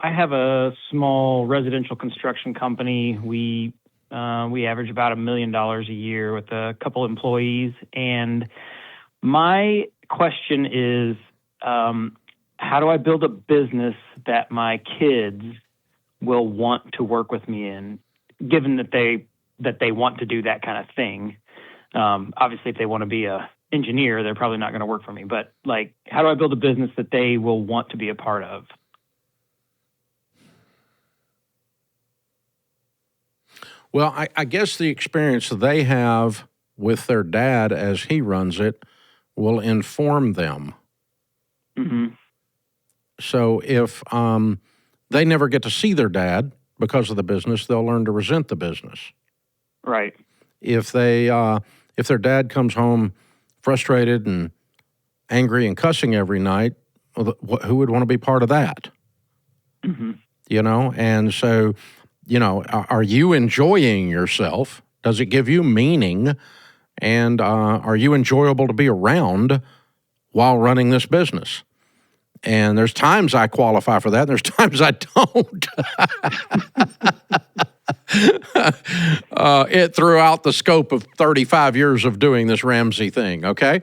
I have a small residential construction company. We average about $1 million a year with a couple employees. And my question is, how do I build a business that my kids will want to work with me in, given that they want to do that kind of thing? Obviously, if they want to be a engineer, they're probably not going to work for me. But like, how do I build a business that they will want to be a part of? Well, I guess the experience they have with their dad as he runs it will inform them. Mm-hmm. So if they never get to see their dad because of the business, they'll learn to resent the business. Right. If their dad comes home frustrated and angry and cussing every night, well, who would want to be part of that? Mm-hmm. You know, and so, you know, are you enjoying yourself? Does it give you meaning? And are you enjoyable to be around while running this business? And there's times I qualify for that, and there's times I don't. It throughout the scope of 35 years of doing this Ramsey thing, okay?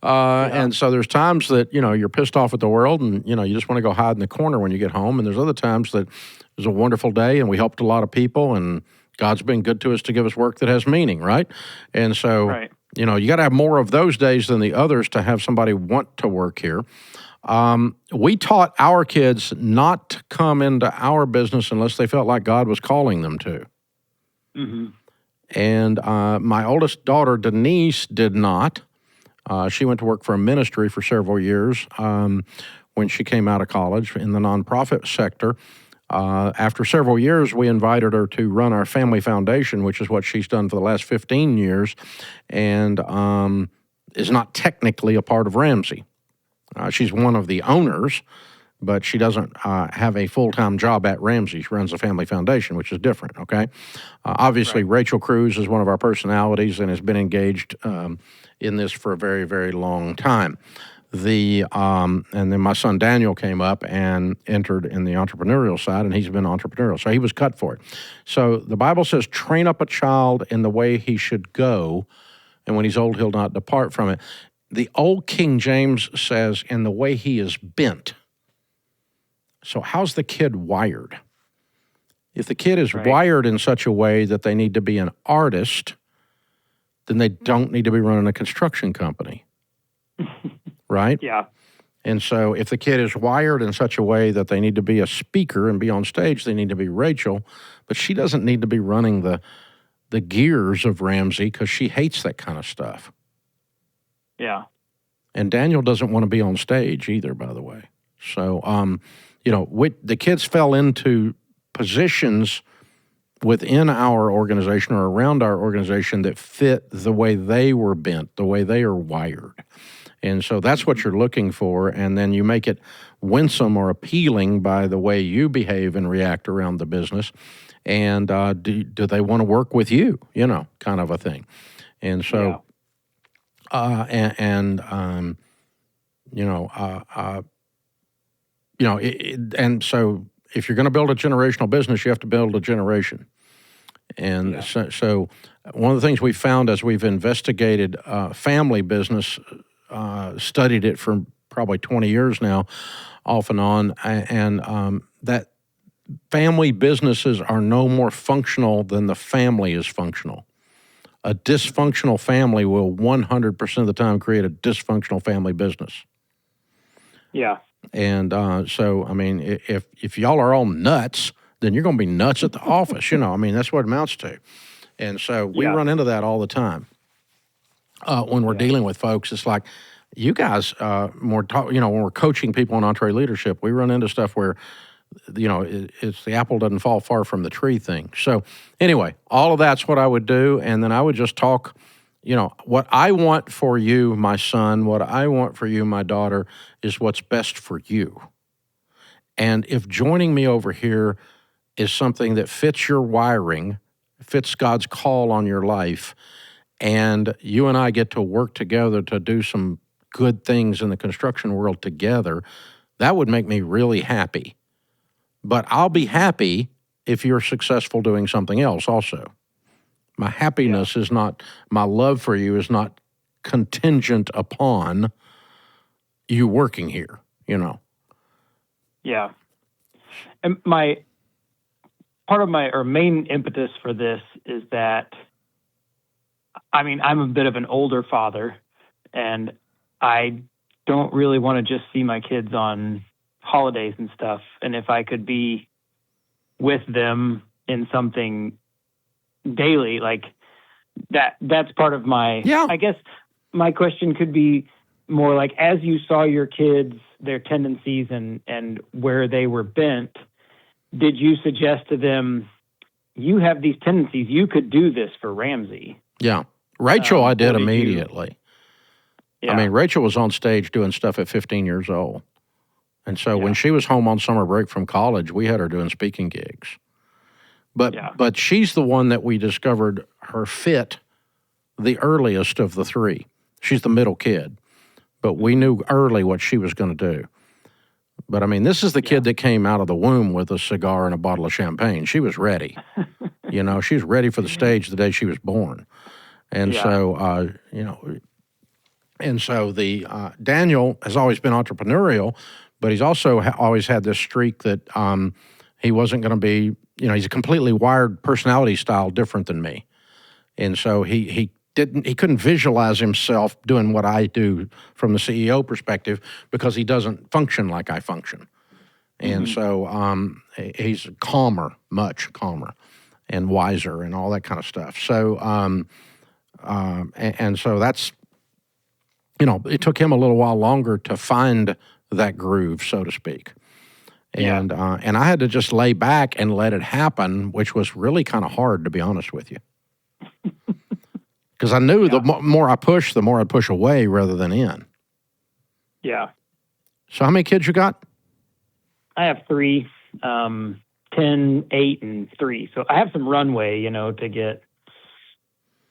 And so there's times that, you know, you're pissed off at the world and, you know, you just want to go hide in the corner when you get home. And there's other times that it was a wonderful day and we helped a lot of people and God's been good to us to give us work that has meaning, right? And so, you know, you got to have more of those days than the others to have somebody want to work here. We taught our kids not to come into our business unless they felt like God was calling them to. Mm-hmm. And my oldest daughter, Denise, did not. She went to work for a ministry for several years when she came out of college in the nonprofit sector. After several years, we invited her to run our family foundation, which is what she's done for the last 15 years, and is not technically a part of Ramsey. She's one of the owners, but she doesn't have a full-time job at Ramsey. She runs a family foundation, which is different, okay? Obviously, Rachel Cruz is one of our personalities and has been engaged in this for a very, very long time. And then my son Daniel came up and entered in the entrepreneurial side, and he's been entrepreneurial, so he was cut for it. So the Bible says, train up a child in the way he should go, and when he's old, he'll not depart from it. The old King James says, in the way he is bent. So how's the kid wired? If the kid is wired in such a way that they need to be an artist, then they don't need to be running a construction company, right? Yeah. And so if the kid is wired in such a way that they need to be a speaker and be on stage, they need to be Rachel, but she doesn't need to be running the gears of Ramsey because she hates that kind of stuff. Yeah. And Daniel doesn't want to be on stage either, by the way. So, you know, the kids fell into positions within our organization or around our organization that fit the way they were bent, the way they are wired. And so that's what you're looking for, and then you make it winsome or appealing by the way you behave and react around the business. And do they want to work with you, you know, kind of a thing. And so... and so if you're going to build a generational business, you have to build a generation. And so one of the things we found as we've investigated family business, studied it for probably 20 years now, off and on, and that family businesses are no more functional than the family is functional. A dysfunctional family will 100% of the time create a dysfunctional family business. Yeah. And so, I mean, if y'all are all nuts, then you're going to be nuts at the office. You know, I mean, that's what it amounts to. And so we run into that all the time when we're dealing with folks. It's like, you guys, when we're coaching people in EntreLeadership, we run into stuff where, you know, it's the apple doesn't fall far from the tree thing. So anyway, all of that's what I would do. And then I would just talk, you know, what I want for you, my son, what I want for you, my daughter, is what's best for you. And if joining me over here is something that fits your wiring, fits God's call on your life, and you and I get to work together to do some good things in the construction world together, that would make me really happy. but I'll be happy if you're successful doing something else also. My happiness is not, my love for you is not contingent upon you working here, you know. Yeah. And part of my main impetus for this is that, I mean, I'm a bit of an older father, and I don't really want to just see my kids on holidays and stuff. And if I could be with them in something daily, like that's part of my, I guess my question could be more like, as you saw your kids, their tendencies and where they were bent, did you suggest to them, you have these tendencies, you could do this for Ramsey? Yeah. Rachel, I did immediately. I mean, Rachel was on stage doing stuff at 15 years old. And so when she was home on summer break from college, we had her doing speaking gigs. But she's the one that we discovered her fit the earliest of the three. She's the middle kid. But we knew early what she was going to do. But, I mean, this is the kid that came out of the womb with a cigar and a bottle of champagne. She was ready. You know, she was ready for the stage the day she was born. And so, you know, and so Daniel has always been entrepreneurial, but he's also always had this streak that he wasn't going to be, you know, he's a completely wired personality style different than me. And so he couldn't visualize himself doing what I do from the CEO perspective because he doesn't function like I function. And so he's calmer, much calmer and wiser and all that kind of stuff. So, and so that's, you know, it took him a little while longer to find that groove, so to speak. And and I had to just lay back and let it happen, which was really kind of hard, to be honest with you. Because I knew the more I push, the more I'd push away rather than in. Yeah. So how many kids you got? I have 3, 10, 8, and 3. So I have some runway, you know, to get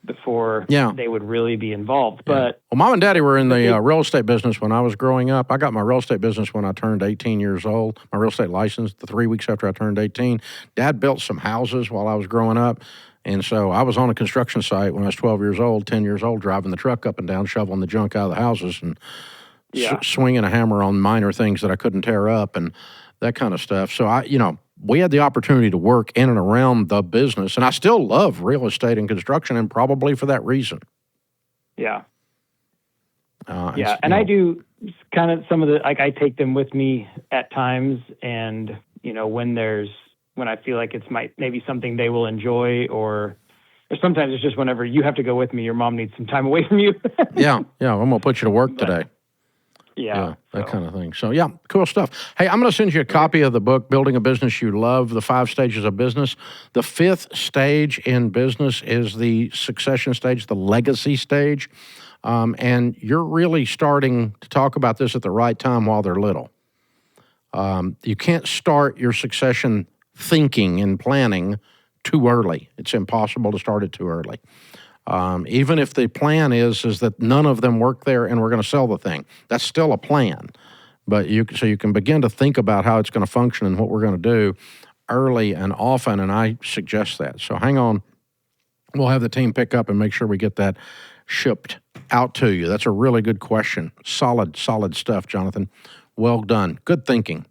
before they would really be involved. But well, Mom and Daddy were in the real estate business when I was growing up. I got my real estate business when I turned 18 years old, my real estate license, the 3 weeks after I turned 18. Dad built some houses while I was growing up. And so I was on a construction site when I was 12 years old, 10 years old, driving the truck up and down, shoveling the junk out of the houses and swinging a hammer on minor things that I couldn't tear up and that kind of stuff. So you know, we had the opportunity to work in and around the business, and I still love real estate and construction, and probably for that reason. Yeah. And I do kind of some of the, like, I take them with me at times, and, you know, when I feel like it's maybe something they will enjoy, or sometimes it's just whenever you have to go with me, your mom needs some time away from you. I'm going to put you to work today. That kind of thing. So, cool stuff. Hey, I'm going to send you a copy of the book, Building a Business You Love, The 5 Stages of Business. The 5th stage in business is the succession stage, the legacy stage. And you're really starting to talk about this at the right time while they're little. You can't start your succession thinking and planning too early. It's impossible to start it too early. Even if the plan is that none of them work there and we're going to sell the thing, that's still a plan. But you can begin to think about how it's going to function and what we're going to do early and often, and I suggest that. So hang on. We'll have the team pick up and make sure we get that shipped out to you. That's a really good question. Solid stuff, Jonathan. Well done. Good thinking.